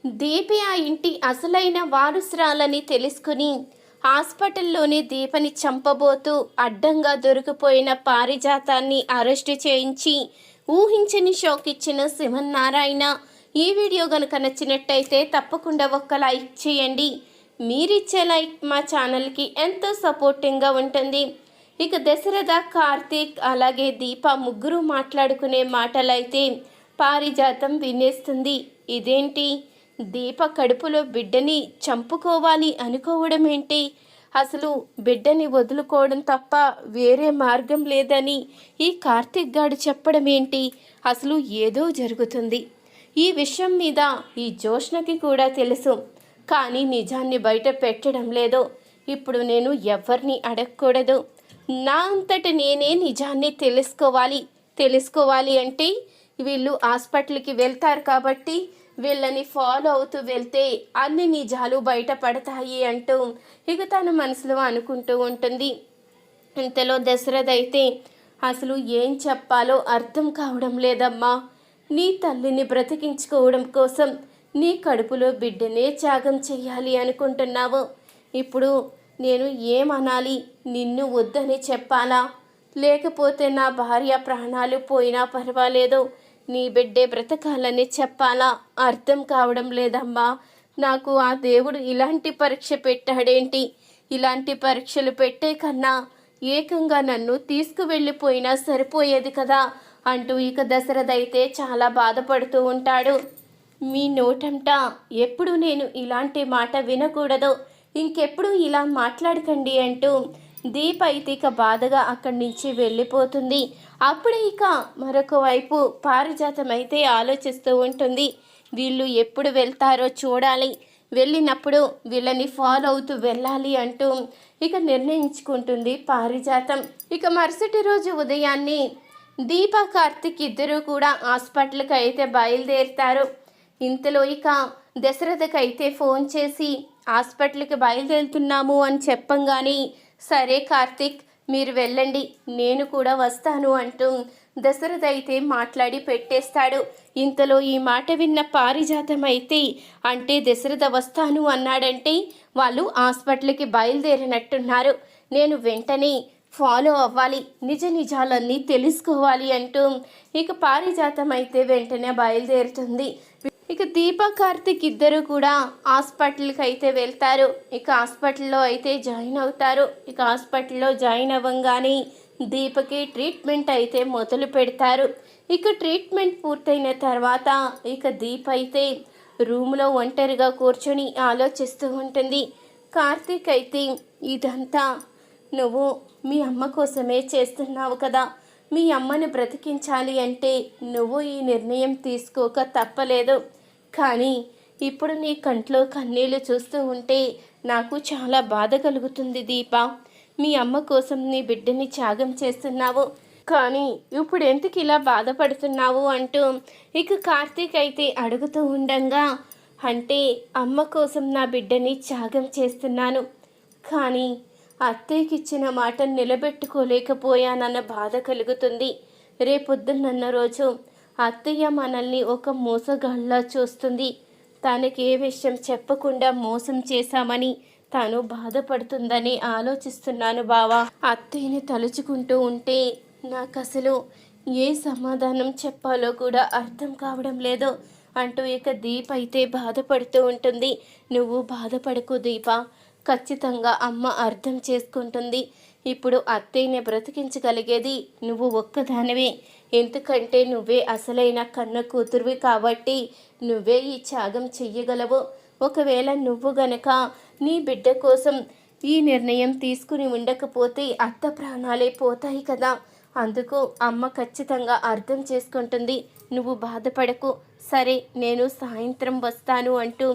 దీపి ఆ ఇంటి అసలైన వారసురాలని తెలుసుకుని హాస్పిటల్లోనే దీపని చంపబోతూ అడ్డంగా దొరికిపోయిన పారిజాతాన్ని అరెస్టు చేయించి ఊహించని షాక్ ఇచ్చిన శివన్నారాయణ. ఈ వీడియో కనుక నచ్చినట్టయితే తప్పకుండా ఒక్క లైక్ చేయండి. మీరిచ్చే లైక్ మా ఛానల్కి ఎంతో సపోర్టింగ్గా ఉంటుంది. ఇక దశరథ, కార్తీక్ అలాగే దీప ముగ్గురు మాట్లాడుకునే మాటలైతే పారిజాతం వినేస్తుంది. ఇదేంటి, దీప కడుపులో బిడ్డని చంపుకోవాలి అనుకోవడం ఏంటి? అసలు బిడ్డని వదులుకోవడం తప్ప వేరే మార్గం లేదని ఈ కార్తీక్ గాడు చెప్పడం ఏంటి? అసలు ఏదో జరుగుతుంది. ఈ విషయం మీద ఈ జోష్నకి కూడా తెలుసు, కానీ నిజాన్ని బయట పెట్టడం లేదు. ఇప్పుడు నేను ఎవరిని అడగకూడదు, నా అంతట నేనే నిజాన్ని తెలుసుకోవాలి అంటే వీళ్ళు హాస్పిటల్కి వెళ్తారు కాబట్టి వీళ్ళని ఫాలో అవుతూ వెళ్తే అన్ని నిజాలు బయటపడతాయి అంటూ ఇక తన మనసులో అనుకుంటూ ఉంటుంది. ఇంతలో దశరథ అయితే అసలు ఏం చెప్పాలో అర్థం కావడం లేదమ్మా. నీ తల్లిని బ్రతికించుకోవడం కోసం నీ కడుపులో బిడ్డనే త్యాగం చెయ్యాలి అనుకుంటున్నావు. ఇప్పుడు నేను ఏమనాలి? నిన్ను వద్దని చెప్పాలా, లేకపోతే నా భార్య ప్రాణాలు పోయినా పర్వాలేదు నీ బిడ్డే బ్రతకాలని చెప్పాలా? అర్థం కావడం లేదమ్మా. నాకు ఆ దేవుడు ఇలాంటి పరీక్ష పెట్టాడేంటి? ఇలాంటి పరీక్షలు పెట్టే కన్నా ఏకంగా నన్ను తీసుకువెళ్ళిపోయినా సరిపోయేది కదా అంటూ ఇక దశరథ అయితే చాలా బాధపడుతూ ఉంటాడు. మీ నోటంట ఎప్పుడు నేను ఇలాంటి మాట వినకూడదు, ఇంకెప్పుడు ఇలా మాట్లాడకండి అంటూ దీప అయితే ఇక బాధగా అక్కడి నుంచి వెళ్ళిపోతుంది. అప్పుడే ఇక మరొక వైపు పారిజాతం అయితే ఆలోచిస్తూ ఉంటుంది. వీళ్ళు ఎప్పుడు వెళ్తారో చూడాలి, వెళ్ళినప్పుడు వీళ్ళని ఫాలో అవుతూ వెళ్ళాలి అంటూ ఇక నిర్ణయించుకుంటుంది పారిజాతం. ఇక మరుసటి రోజు ఉదయాన్నే దీప, కార్తిక్ ఇద్దరూ కూడా హాస్పిటల్కి అయితే బయలుదేరుతారు. ఇంతలో ఇక దశరథకి అయితే ఫోన్ చేసి హాస్పిటల్కి బయలుదేరుతున్నాము అని చెప్పంగానే సరే కార్తిక్ మీరు వెళ్ళండి, నేను కూడా వస్తాను అంటూ దశరథ అయితే మాట్లాడి పెట్టేస్తాడు. ఇంతలో ఈ మాట విన్న పారిజాతం అయితే అంటే దశరథ వస్తాను అన్నాడంటే వాళ్ళు హాస్పిటల్కి బయలుదేరినట్టున్నారు, నేను వెంటనే ఫాలో అవ్వాలి, నిజాలన్నీ తెలుసుకోవాలి అంటూ ఇక పారిజాతం అయితే వెంటనే బయలుదేరుతుంది. ఇక దీప, కార్తిక్ ఇద్దరు కూడా హాస్పిటల్కి అయితే వెళ్తారు. ఇక హాస్పిటల్లో అయితే జాయిన్ అవుతారు. ఇక హాస్పిటల్లో జాయిన్ అవ్వగానే దీపకి ట్రీట్మెంట్ అయితే మొదలు పెడతారు. ఇక ట్రీట్మెంట్ పూర్తయిన తర్వాత ఇక దీప అయితే రూమ్లో ఒంటరిగా కూర్చొని ఆలోచిస్తూ ఉంటుంది. కార్తీక్ అయితే ఇదంతా నువ్వు మీ అమ్మ కోసమే చేస్తున్నావు కదా, మీ అమ్మని బ్రతికించాలి అంటే నువ్వు ఈ నిర్ణయం తీసుకోక తప్పలేదు. కానీ ఇప్పుడు నీ కంట్లో కన్నీళ్ళు చూస్తూ ఉంటే నాకు చాలా బాధ కలుగుతుంది దీప. మీ అమ్మ కోసం నీ బిడ్డని త్యాగం చేస్తున్నావు, కానీ ఇప్పుడు ఎందుకు ఇలా బాధపడుతున్నావు అంటూ ఇక కార్తీక్ అయితే అడుగుతూ ఉండంగా, అంటే అమ్మ కోసం నా బిడ్డని త్యాగం చేస్తున్నాను, కానీ అత్తయ్యకిచ్చిన మాట నిలబెట్టుకోలేకపోయానన్న బాధ కలుగుతుంది. రేపొద్దున్నన్న రోజు అత్తయ్య మనల్ని ఒక మోసగాళ్ళ చూస్తుంది, తనకి ఏ విషయం చెప్పకుండా మోసం చేశామని తాను బాధపడుతుందని ఆలోచిస్తున్నాను బావా. అత్తయ్యని తలుచుకుంటూ ఉంటే నాకు అసలు ఏ సమాధానం చెప్పాలో కూడా అర్థం కావడం లేదు అంటూ ఇక దీప అయితే బాధపడుతూ ఉంటుంది. నువ్వు బాధపడకు దీప, ఖచ్చితంగా అమ్మ అర్థం చేసుకుంటుంది. ఇప్పుడు అత్తయ్యని బ్రతికించగలిగేది నువ్వు ఒక్కదానివే, ఎందుకంటే నువ్వే అసలైన కన్న కూతురువి కాబట్టి నువ్వే ఈ త్యాగం చెయ్యగలవు. ఒకవేళ నువ్వు గనక నీ బిడ్డ కోసం ఈ నిర్ణయం తీసుకుని ఉండకపోతే అత్త ప్రాణాలే పోతాయి కదా, అందుకు అమ్మ ఖచ్చితంగా అర్థం చేసుకుంటుంది, నువ్వు బాధపడకు, సరే నేను సాయంత్రం వస్తాను అంటూ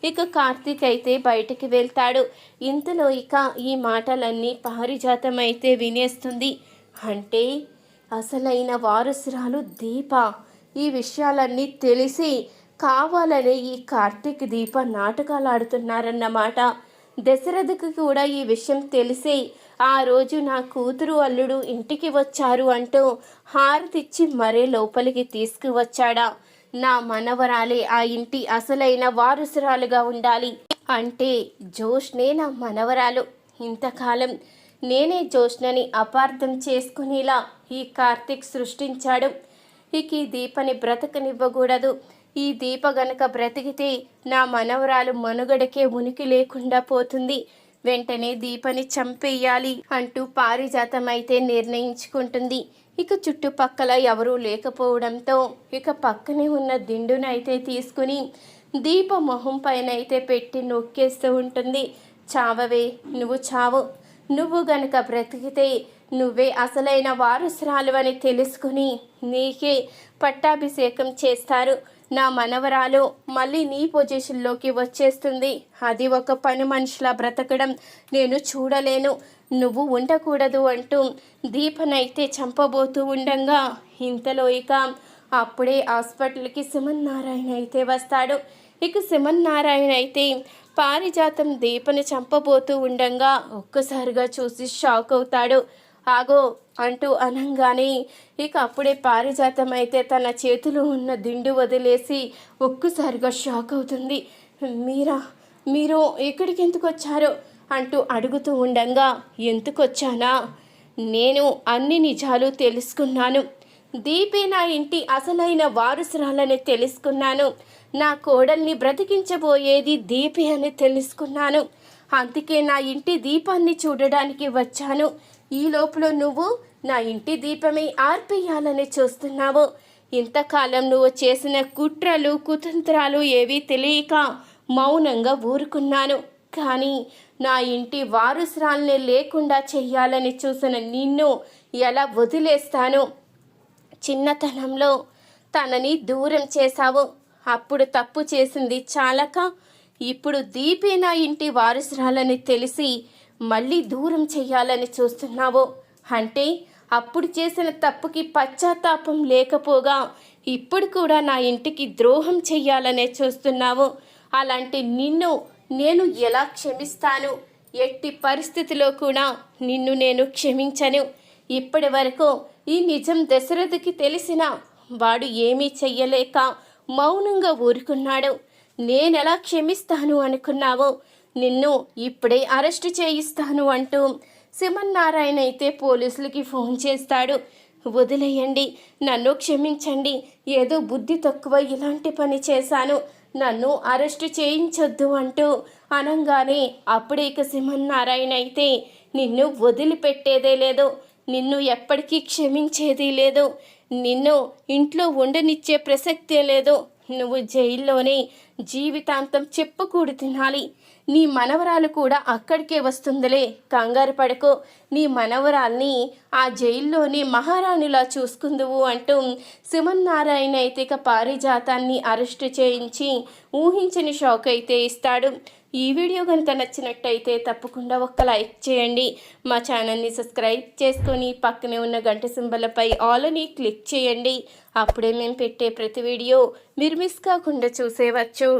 ఇక కార్తీక్ అయితే బయటికి వెళ్తాడు. ఇంతలో ఇక ఈ మాటలన్నీ పారిజాతం అయితే వినేస్తుంది. అంటే అసలైన వారసురాలు దీప, ఈ విషయాలన్నీ తెలిసి కావాలనే ఈ కార్తీక్ దీప నాటకాలు ఆడుతున్నారన్నమాట. దశరథకి కూడా ఈ విషయం తెలిసి ఆ రోజు నా కూతురు అల్లుడు ఇంటికి వచ్చారు అంటూ హారతిచ్చి మరే లోపలికి తీసుకువచ్చాడా. నా మనవరాలే ఆ ఇంటి అసలైన వారసురాలుగా ఉండాలి అంటే జోష్నే నా మనవరాలు. ఇంతకాలం నేనే జోష్నని అపార్థం చేసుకునేలా ఈ కార్తీక్ సృష్టించాడు. ఇక ఈ దీపని బ్రతకనివ్వకూడదు. ఈ దీప గనక బ్రతికితే నా మనవరాలు మనుగడకే ఉనికి లేకుండా పోతుంది. వెంటనే దీపని చంపేయాలి అంటూ పారిజాతం అయితే నిర్ణయించుకుంటుంది. ఇక చుట్టుపక్కల ఎవరూ లేకపోవడంతో ఇక పక్కనే ఉన్న దిండునైతే తీసుకుని దీప మొహం పైన అయితే పెట్టి నొక్కేస్తూ ఉంటుంది. చావవే, నువ్వు చావు. నువ్వు గనక బ్రతికితే నువ్వే అసలైన వారసురాలు అని తెలుసుకుని నీకే పట్టాభిషేకం చేస్తారు. నా మనవరాలు మళ్ళీ నీ పొజిషన్లోకి వచ్చేస్తుంది. అది ఒక పని మనిషిలా బ్రతకడం నేను చూడలేను. నువ్వు ఉండకూడదు అంటూ దీపనైతే చంపబోతూ ఉండంగా ఇంతలో ఇక అప్పుడే హాస్పిటల్కి సుమన్ నారాయణ అయితే వస్తాడు. ఇక సుమన్ నారాయణ అయితే పారిజాతం దీపని చంపబోతూ ఉండంగా ఒక్కసారిగా చూసి షాక్ అవుతాడు. ఆగో అంటూ అనంగానే ఇక అప్పుడే పారిజాతం అయితే తన చేతిలో ఉన్న దిండు వదిలేసి ఒక్కసారిగా షాక్ అవుతుంది. మీరు ఇక్కడికి ఎందుకు వచ్చారు అంటూ అడుగుతూ ఉండంగా, ఎందుకు వచ్చానా, నేను అన్ని నిజాలు తెలుసుకున్నాను. దీపే నా ఇంటి అసలైన వారసురాలని తెలుసుకున్నాను. నా కోడల్ని బ్రతికించబోయేది దీపే అని తెలుసుకున్నాను. అందుకే నా ఇంటి దీపాన్ని చూడడానికి వచ్చాను. ఈ లోపల నువ్వు నా ఇంటి దీపమే ఆర్పేయాలని చూస్తున్నావు. ఇంతకాలం నువ్వు చేసిన కుట్రలు కుతంత్రాలు ఏవీ తెలియక మౌనంగా ఊరుకున్నాను. కానీ నా ఇంటి వారసురాల్ని లేకుండా చెయ్యాలని చూసిన నిన్ను ఎలా వదిలేస్తాను? చిన్నతనంలో తనని దూరం చేశావు. అప్పుడు తప్పు చేసింది చాలక ఇప్పుడు దీపే నా ఇంటి వారసురాలని తెలిసి మళ్ళీ దూరం చెయ్యాలని చూస్తున్నావు. అంటే అప్పుడు చేసిన తప్పుకి పశ్చాత్తాపం లేకపోగా ఇప్పుడు కూడా నా ఇంటికి ద్రోహం చెయ్యాలనే చూస్తున్నావు. అలాంటి నిన్ను నేను ఎలా క్షమిస్తాను? ఎట్టి పరిస్థితిలో కూడా నిన్ను నేను క్షమించను. ఇప్పటి వరకు ఈ నిజం దశరథకి తెలిసిన వాడు ఏమీ చెయ్యలేక మౌనంగా ఊరుకున్నాడు. నేనెలా క్షమిస్తాను అనుకున్నావో? నిన్ను ఇప్పుడే అరెస్ట్ చేయిస్తాను అంటూ సుమన్ నారాయణ అయితే పోలీసులకి ఫోన్ చేస్తాడు. వదిలేయండి, నన్ను క్షమించండి, ఏదో బుద్ధి తక్కువ ఇలాంటి పని చేశాను, నన్ను అరెస్ట్ చేయించొద్దు అంటూ అనంగానే అప్పుడే ఇక సుమన్ నారాయణ అయితే నిన్ను వదిలిపెట్టేదే లేదు, నిన్ను ఎప్పటికీ క్షమించేది లేదు, నిన్ను ఇంట్లో ఉండనిచ్చే ప్రసక్తే లేదు. నువ్వు జైల్లోనే జీవితాంతం చెప్పుకూడి తినాలి. నీ మనవరాలు కూడా అక్కడికే వస్తుందిలే, కంగారు పడకు. నీ మనవరాల్ని ఆ జైల్లోనే మహారాణిలా చూసుకుందువు అంటూ సుమన్ నారాయణ అయితే ఇక పారిజాతాన్ని అరెస్ట్ చేయించి ఊహించని షాక్ అయితే ఇస్తాడు. ఈ వీడియో కనుక నచ్చినట్టయితే తప్పకుండా ఒక్క లైక్ చేయండి. మా ఛానల్ని సబ్స్క్రైబ్ చేసుకొని పక్కనే ఉన్న గంట సింబలపై ఆల్ అని క్లిక్ చేయండి. అప్పుడే మేము పెట్టే ప్రతి వీడియో మీరు మిస్ కాకుండా చూసేవచ్చు.